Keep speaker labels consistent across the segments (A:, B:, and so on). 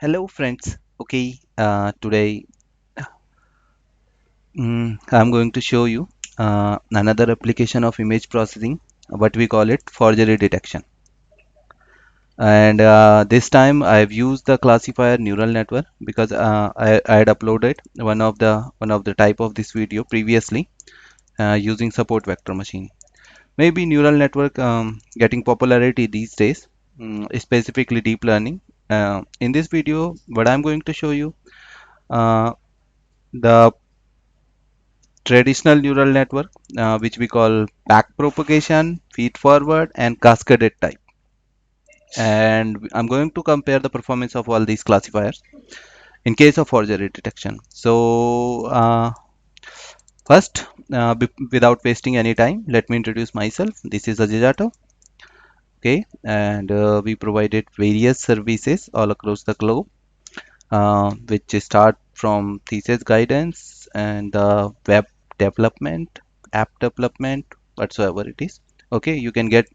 A: Hello friends. Okay, today I'm going to show you another application of image processing, what we call it forgery detection. And this time I've used the classifier neural network because I had uploaded one of the type of this video previously using support vector machine. Maybe neural network getting popularity these days, specifically deep learning. In this video, what I'm going to show you uh, the traditional neural network, which we call backpropagation, feed-forward, and cascaded type. And I'm going to compare the performance of all these classifiers in case of forgery detection. So first, without wasting any time, let me introduce myself. This is Ajijato. Okay, and we provided various services all across the globe, which start from thesis guidance and web development, app development, whatsoever it is. Okay, you can get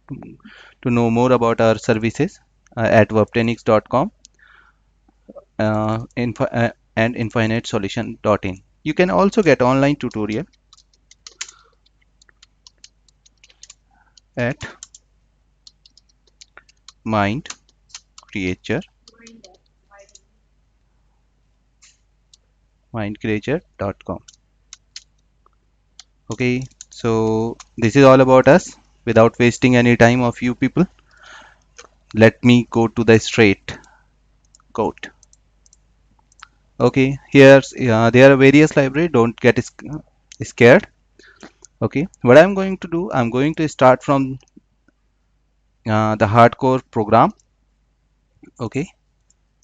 A: to know more about our services at webtenix.com and infinitesolution.in. You can also get online tutorial at mindcreature mindcreature.com. Okay, so this is all about us. Without wasting any time of you people, let me go to the straight code. Okay, here there are various library. Don't get scared. Okay, what I'm going to do, I'm going to start from the hardcore program. Okay,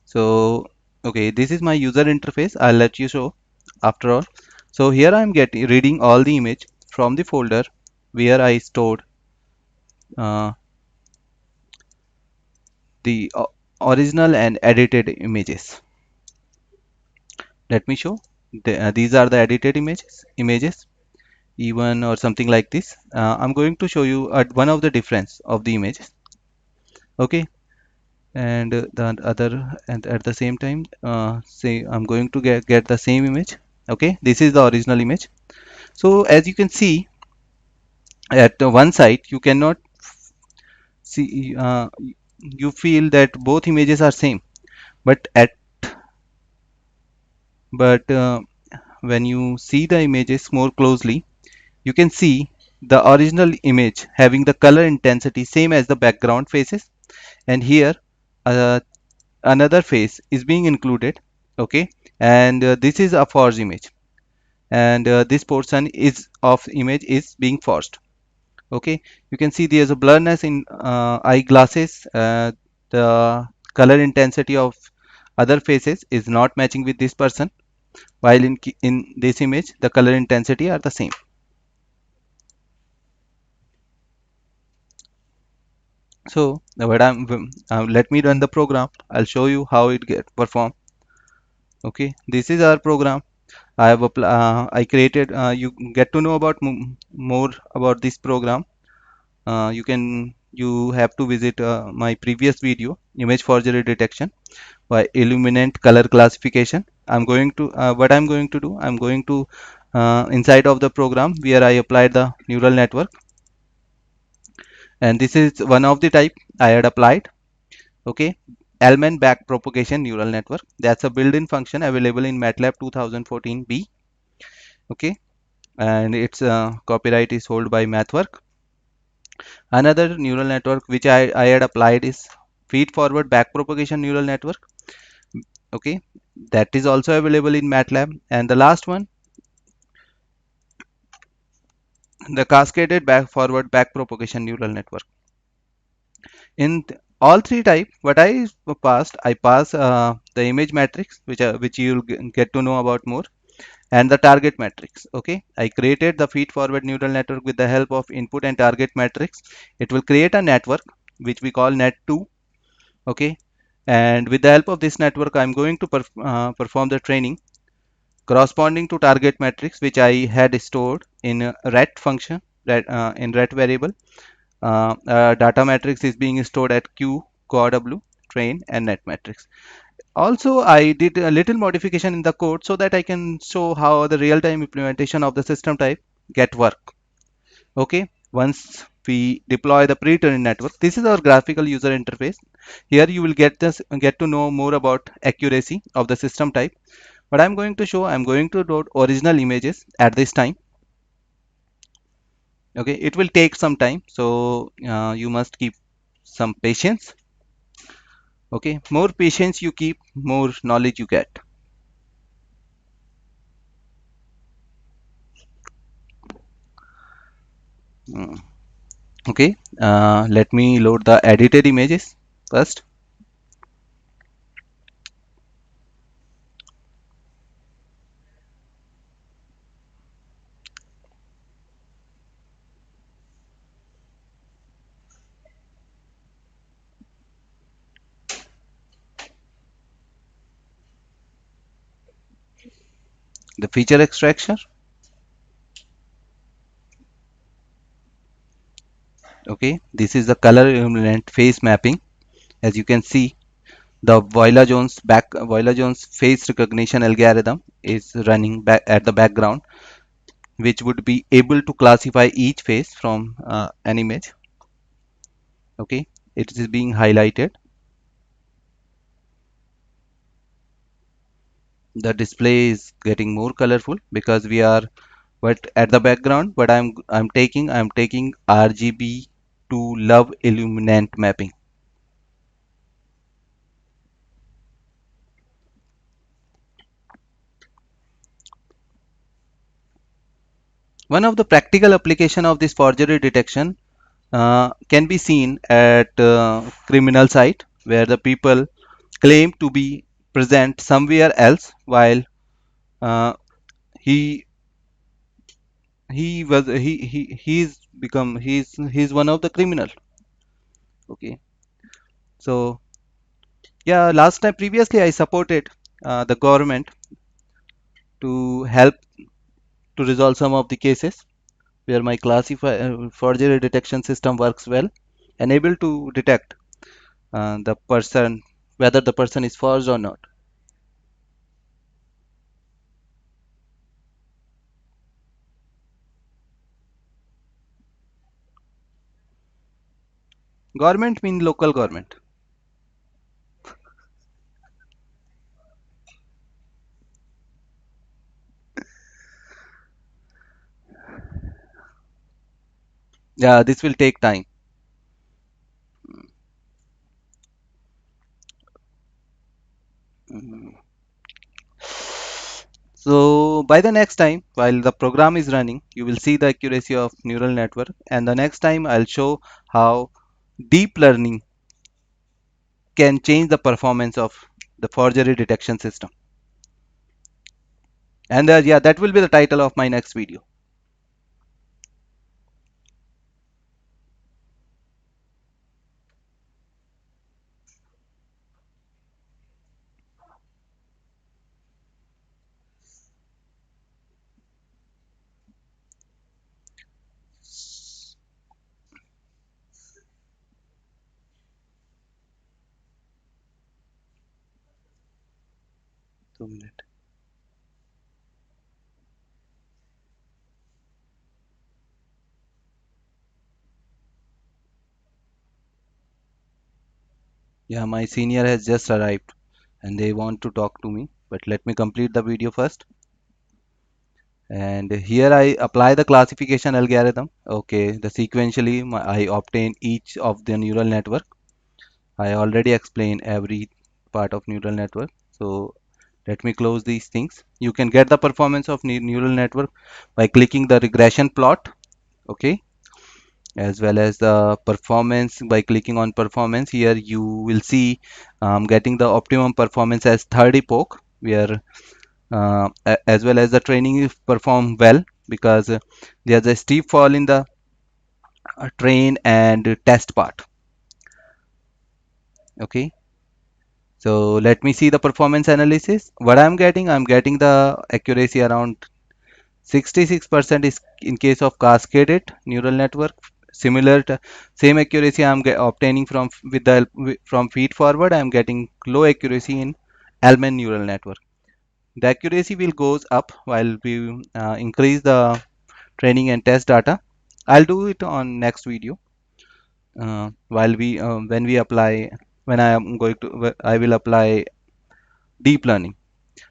A: so okay, this is my user interface. I'll let you show after all. So here I'm getting reading all the image from the folder where I stored uh, the original and edited images. Let me show. These are the edited images even or something like this. I'm going to show you at one of the difference of the images. Okay, and the other and at the same time say I'm going to get the same image. Okay, this is the original image. So as you can see at one side you cannot see you feel that both images are same, but at but when you see the images more closely you can see the original image having the color intensity same as the background faces, and here uh, another face is being included. Okay, and this is a forged image, and this portion is of image is being forged. Okay, you can see there's a blurriness in eyeglasses. The color intensity of other faces is not matching with this person, while in this image the color intensity are the same. So what let me run the program. I'll show you how it get perform. Okay, this is our program. I created. You get to know about more about this program. You have to visit my previous video, image forgery detection by illuminant color classification. What I'm going to do. I'm going to inside of the program where I applied the neural network, and this is one of the type I had applied. Okay, Elman backpropagation neural network. That's a built-in function available in MATLAB 2014b. Okay, and its copyright is held by MathWork. Another neural network which I had applied is feed-forward backpropagation neural network. Okay, that is also available in MATLAB. And the last one, the cascaded forward backpropagation neural network. In all three type, what I pass the image matrix, which you'll get to know about more, and the target matrix. Okay, I created the feed forward neural network with the help of input and target matrix. It will create a network which we call net2. Okay, and with the help of this network I'm going to perform the training corresponding to target matrix which I had stored in a ret function, that in ret variable. Data matrix is being stored at q cow train, and net matrix. Also, I did a little modification in the code so that I can show how the real-time implementation of the system type get work. Okay, once we deploy the pre-trained network, this is our graphical user interface. Here you will get to know more about accuracy of the system type. But I'm going to load original images at this time. Okay, it will take some time, so you must keep some patience. Okay, more patience you keep, more knowledge you get. Mm. Okay, let me load the edited images first. The feature extraction. Okay, this is the color illuminant face mapping. As you can see, the Voila-Jones face recognition algorithm is running back at the background, which would be able to classify each face from an image. Okay, it is being highlighted. The display is getting more colorful because we are but at the background, but I'm taking RGB to love illuminant mapping. One of the practical application of this forgery detection can be seen at criminal site where the people claim to be present somewhere else while uh, he he's one of the criminal. Okay, so yeah, last time previously I supported the government to help to resolve some of the cases where my classify forgery detection system works well and able to detect the person whether the person is forged or not. Government mean local government. Yeah, this will take time. Mm. So by the next time, while the program is running, you will see the accuracy of neural network. And the next time I'll show how deep learning can change the performance of the forgery detection system. And yeah, that will be the title of my next video. 2 minutes. Yeah, my senior has just arrived and they want to talk to me, but let me complete the video first. And here I apply the classification algorithm. Okay, the sequentially I obtain each of the neural network. I already explained every part of neural network. So let me close these things. You can get the performance of neural network by clicking the regression plot. Okay, as well as the performance by clicking on performance. Here you will see getting the optimum performance as third epoch, where as well as the training is performed well because there's a steep fall in the train and test part. Okay, so let me see the performance analysis. What I'm getting the accuracy around 66% is in case of cascaded neural network, similar to same accuracy I'm obtaining from with the from feed forward, I'm getting low accuracy in Elman neural network. The accuracy will goes up while we increase the training and test data. I'll do it on next video. While we when we apply when I am going to I will apply deep learning.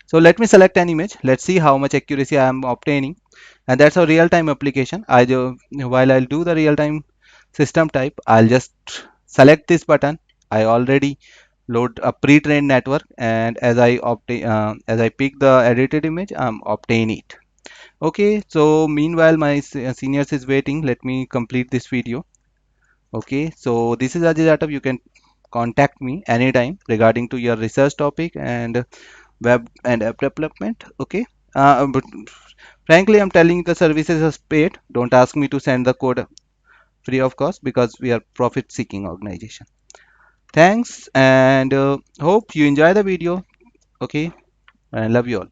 A: So let me select an image. Let's see how much accuracy I am obtaining, and that's a real-time application. While I'll do the real-time system type, I'll just select this button. I already load a pre-trained network, and as I pick the edited image, I'm obtain it. Okay, so meanwhile my seniors is waiting. Let me complete this video. Okay, so this is Ajay Jatav. You can contact me anytime regarding to your research topic and web and app development. Okay, but frankly, I'm telling you the services is paid. Don't ask me to send the code free of cost because we are profit-seeking organization. Thanks and hope you enjoy the video. Okay, and love you all.